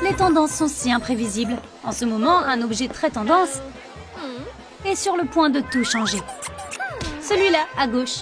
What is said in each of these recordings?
Les tendances sont si imprévisibles. En ce moment, un objet très tendance est sur le point de tout changer. Celui-là, à gauche.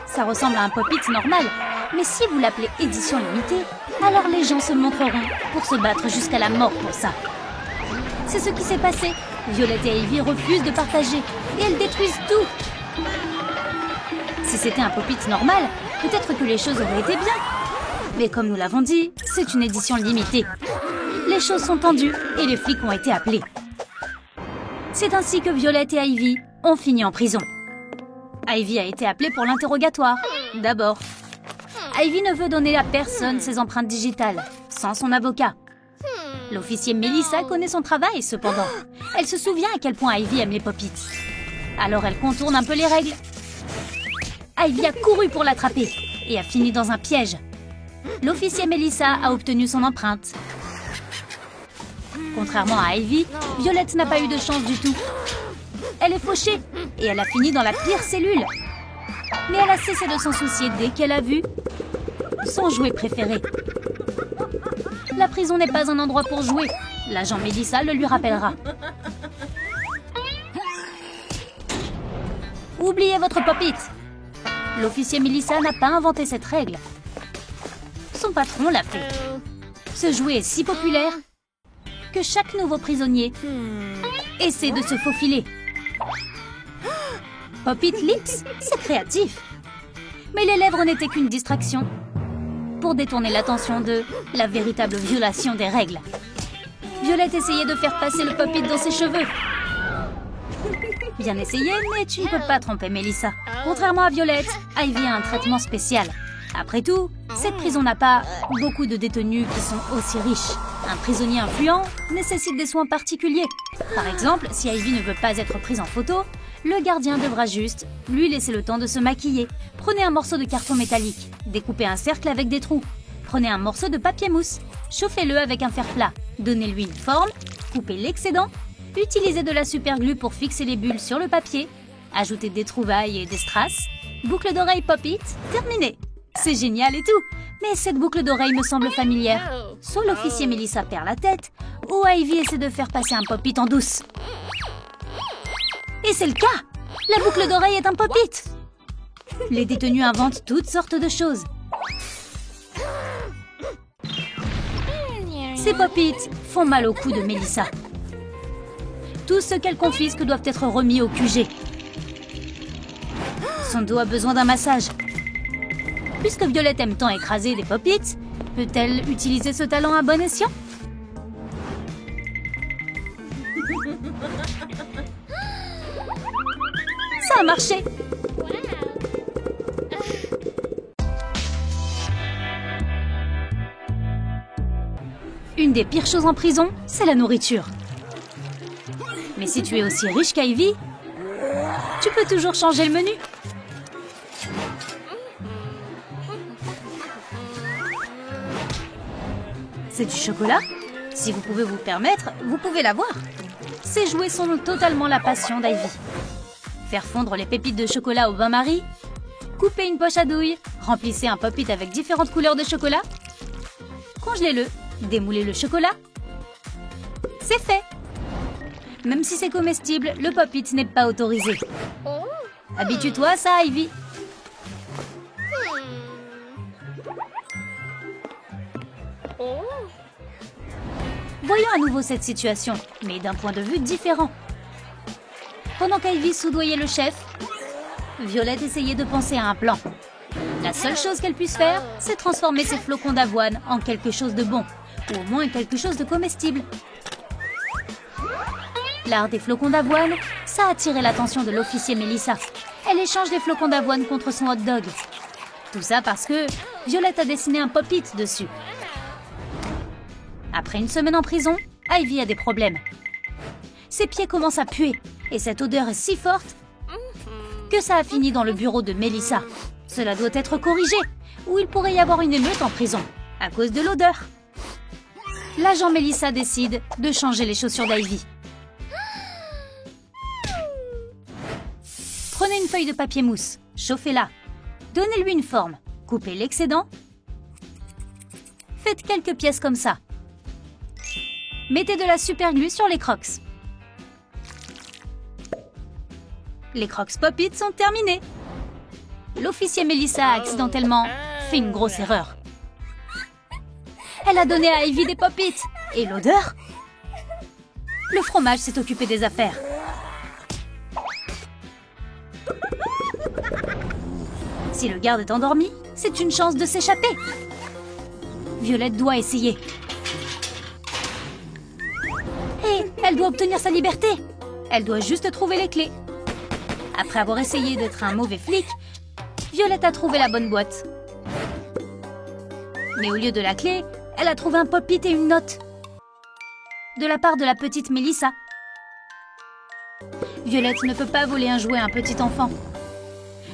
Ça ressemble à un pop-it normal. Mais si vous l'appelez édition limitée, alors les gens se montreront pour se battre jusqu'à la mort pour ça. C'est ce qui s'est passé. Violette et Ivy refusent de partager et elles détruisent tout. Si c'était un pop-it normal, peut-être que les choses auraient été bien. Mais comme nous l'avons dit, c'est une édition limitée. Les choses sont tendues et les flics ont été appelés. C'est ainsi que Violette et Ivy ont fini en prison. Ivy a été appelée pour l'interrogatoire. D'abord, Ivy ne veut donner à personne ses empreintes digitales, sans son avocat. L'officier Melissa connaît son travail, cependant. Elle se souvient à quel point Ivy aime les pop-its. Alors elle contourne un peu les règles. Ivy a couru pour l'attraper et a fini dans un piège. L'officier Melissa a obtenu son empreinte. Contrairement à Ivy, Violette n'a pas eu de chance du tout. Elle est fauchée et elle a fini dans la pire cellule. Mais elle a cessé de s'en soucier dès qu'elle a vu son jouet préféré. La prison n'est pas un endroit pour jouer. L'agent Melissa le lui rappellera. Oubliez votre pop-it. L'officier Melissa n'a pas inventé cette règle. Son patron l'a fait. Ce jouet est si populaire que chaque nouveau prisonnier essaie de se faufiler. Pop-it Lips, c'est créatif. Mais les lèvres n'étaient qu'une distraction pour détourner l'attention de la véritable violation des règles. Violette essayait de faire passer le pop-it dans ses cheveux. Bien essayé, mais tu ne peux pas tromper Melissa. Contrairement à Violette, Ivy a un traitement spécial. Après tout, cette prison n'a pas beaucoup de détenus qui sont aussi riches. Un prisonnier influent nécessite des soins particuliers. Par exemple, si Ivy ne veut pas être prise en photo, le gardien devra juste lui laisser le temps de se maquiller. Prenez un morceau de carton métallique, découpez un cercle avec des trous. Prenez un morceau de papier mousse, chauffez-le avec un fer plat. Donnez-lui une forme, coupez l'excédent, utilisez de la superglue pour fixer les bulles sur le papier, ajoutez des trouvailles et des strass, boucle d'oreille pop-it, terminé. C'est génial et tout, mais cette boucle d'oreille me semble familière. Soit l'officier Melissa perd la tête, ou Ivy essaie de faire passer un pop-it en douce. Et c'est le cas! La boucle d'oreille est un pop-it! Les détenus inventent toutes sortes de choses. Ces pop-it font mal au cou de Melissa. Tout ce qu'elle confisque doivent être remis au QG. Son dos a besoin d'un massage. Puisque Violette aime tant écraser des pop-its, peut-elle utiliser ce talent à bon escient? Ça a marché! Une des pires choses en prison, c'est la nourriture. Mais si tu es aussi riche qu'Ivy, tu peux toujours changer le menu. C'est du chocolat? Si vous pouvez vous permettre, vous pouvez l'avoir. Ces jouets sont totalement la passion d'Ivy. Faire fondre les pépites de chocolat au bain-marie, couper une poche à douille, remplissez un pop-it avec différentes couleurs de chocolat, congelez-le, démoulez le chocolat. C'est fait! Même si c'est comestible, le pop-it n'est pas autorisé. Habitue-toi à ça, Ivy. Voyons à nouveau cette situation, mais d'un point de vue différent. Pendant qu'Ivy soudoyait le chef, Violette essayait de penser à un plan. La seule chose qu'elle puisse faire, c'est transformer ses flocons d'avoine en quelque chose de bon, ou au moins quelque chose de comestible. L'art des flocons d'avoine, ça a attiré l'attention de l'officier Melissa. Elle échange les flocons d'avoine contre son hot dog. Tout ça parce que Violette a dessiné un pop-it dessus. Après une semaine en prison, Ivy a des problèmes. Ses pieds commencent à puer, et cette odeur est si forte que ça a fini dans le bureau de Melissa. Cela doit être corrigé, ou il pourrait y avoir une émeute en prison, à cause de l'odeur. L'agent Melissa décide de changer les chaussures d'Ivy. Prenez une feuille de papier mousse, chauffez-la, donnez-lui une forme, coupez l'excédent, faites quelques pièces comme ça. Mettez de la superglue sur les crocs. Les crocs Pop-It sont terminés. L'officier Melissa a accidentellement fait une grosse erreur. Elle a donné à Ivy des Pop-It. Et l'odeur? Le fromage s'est occupé des affaires. Si le garde est endormi, c'est une chance de s'échapper. Violette doit essayer. Et elle doit obtenir sa liberté. Elle doit juste trouver les clés. Après avoir essayé d'être un mauvais flic, Violette a trouvé la bonne boîte. Mais au lieu de la clé, elle a trouvé un pop-it et une note. De la part de la petite Melissa. Violette ne peut pas voler un jouet à un petit enfant.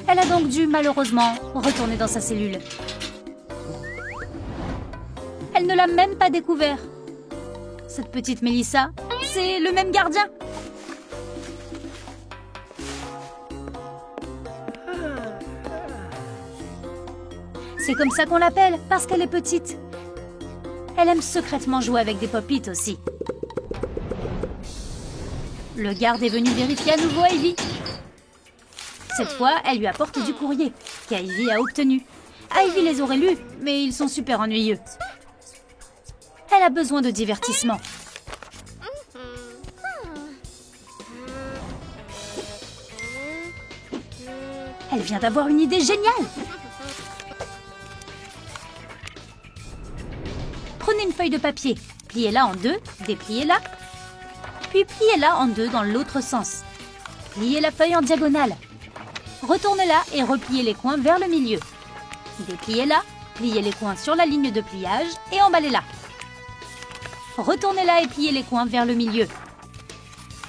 Elle a donc dû, malheureusement, retourner dans sa cellule. Elle ne l'a même pas découvert. Cette petite Melissa, c'est le même gardien. C'est comme ça qu'on l'appelle, parce qu'elle est petite. Elle aime secrètement jouer avec des pop-it aussi. Le garde est venu vérifier à nouveau Ivy. Cette fois, elle lui a porté du courrier, qu'Ivy a obtenu. Ivy les aurait lus, mais ils sont super ennuyeux. Elle a besoin de divertissement. Elle vient d'avoir une idée géniale. Prenez une feuille de papier, pliez-la en deux, dépliez-la, puis pliez-la en deux dans l'autre sens. Pliez la feuille en diagonale. Retournez-la et repliez les coins vers le milieu. Dépliez-la, pliez les coins sur la ligne de pliage et emballez-la. Retournez-la et pliez les coins vers le milieu.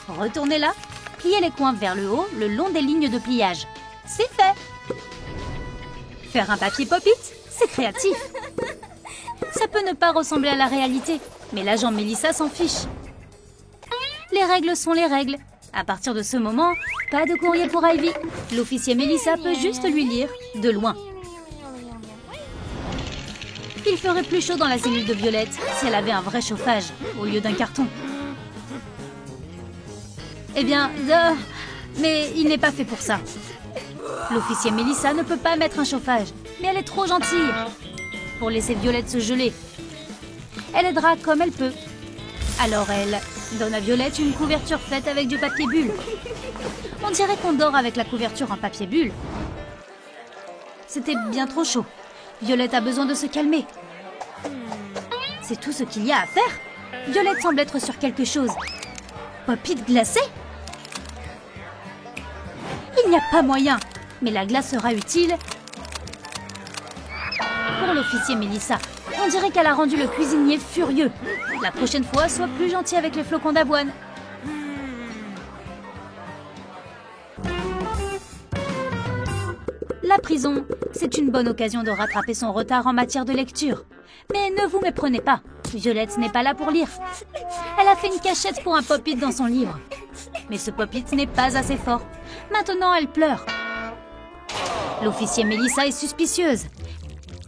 Retournez-la, pliez les coins vers le haut le long des lignes de pliage. C'est fait! Faire un papier pop-it, c'est créatif. Ça peut ne pas ressembler à la réalité, mais l'agent Melissa s'en fiche. Les règles sont les règles. À partir de ce moment, pas de courrier pour Ivy. L'officier Melissa peut juste lui lire de loin. Il ferait plus chaud dans la cellule de Violette si elle avait un vrai chauffage au lieu d'un carton. Eh bien, mais il n'est pas fait pour ça. L'officier Melissa ne peut pas mettre un chauffage, mais elle est trop gentille pour laisser Violette se geler. Elle aidera comme elle peut. Alors elle donne à Violette une couverture faite avec du papier bulle. On dirait qu'on dort avec la couverture en papier bulle. C'était bien trop chaud. Violette a besoin de se calmer. C'est tout ce qu'il y a à faire. Violette semble être sur quelque chose. Pop-it glacé? Il n'y a pas moyen, mais la glace sera utile pour l'officier Melissa. On dirait qu'elle a rendu le cuisinier furieux. La prochaine fois, sois plus gentil avec les flocons d'avoine. La prison, c'est une bonne occasion de rattraper son retard en matière de lecture. Mais ne vous méprenez pas, Violette n'est pas là pour lire. Elle a fait une cachette pour un pop-it dans son livre. Mais ce pop-it n'est pas assez fort. Maintenant, elle pleure. L'officier Melissa est suspicieuse.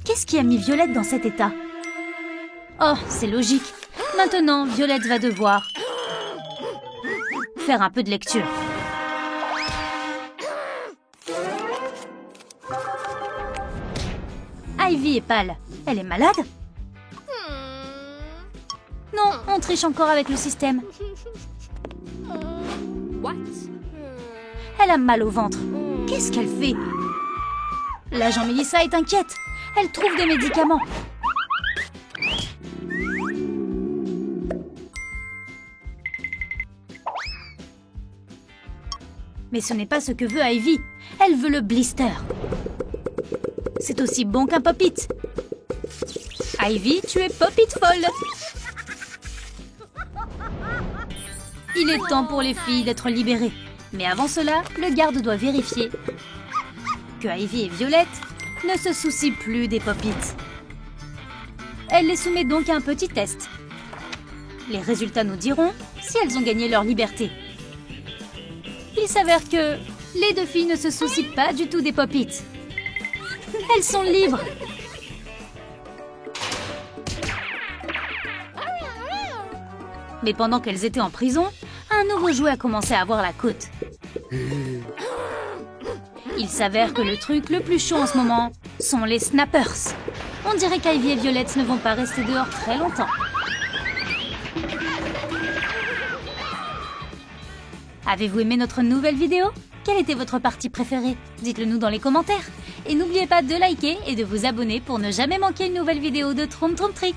Qu'est-ce qui a mis Violette dans cet état? Oh, c'est logique. Maintenant, Violette va devoir faire un peu de lecture. Ivy est pâle. Elle est malade? Non, on triche encore avec le système. Elle a mal au ventre. Qu'est-ce qu'elle fait? L'agent Melissa est inquiète. Elle trouve des médicaments. Mais ce n'est pas ce que veut Ivy. Elle veut le blister. C'est aussi bon qu'un pop-it. Ivy, tu es pop-it folle. Il est temps pour les filles d'être libérées. Mais avant cela, le garde doit vérifier que Ivy et Violette ne se soucient plus des pop-it. Elle les soumet donc à un petit test. Les résultats nous diront si elles ont gagné leur liberté. Il s'avère que les deux filles ne se soucient pas du tout des pop-it. Elles sont libres. Mais pendant qu'elles étaient en prison, un nouveau jouet a commencé à avoir la côte. Il s'avère que le truc le plus chaud en ce moment sont les snappers. On dirait qu'Ivy et Violette ne vont pas rester dehors très longtemps. Avez-vous aimé notre nouvelle vidéo? Quelle était votre partie préférée? Dites-le nous dans les commentaires. Et n'oubliez pas de liker et de vous abonner pour ne jamais manquer une nouvelle vidéo de Troum Troum Trick.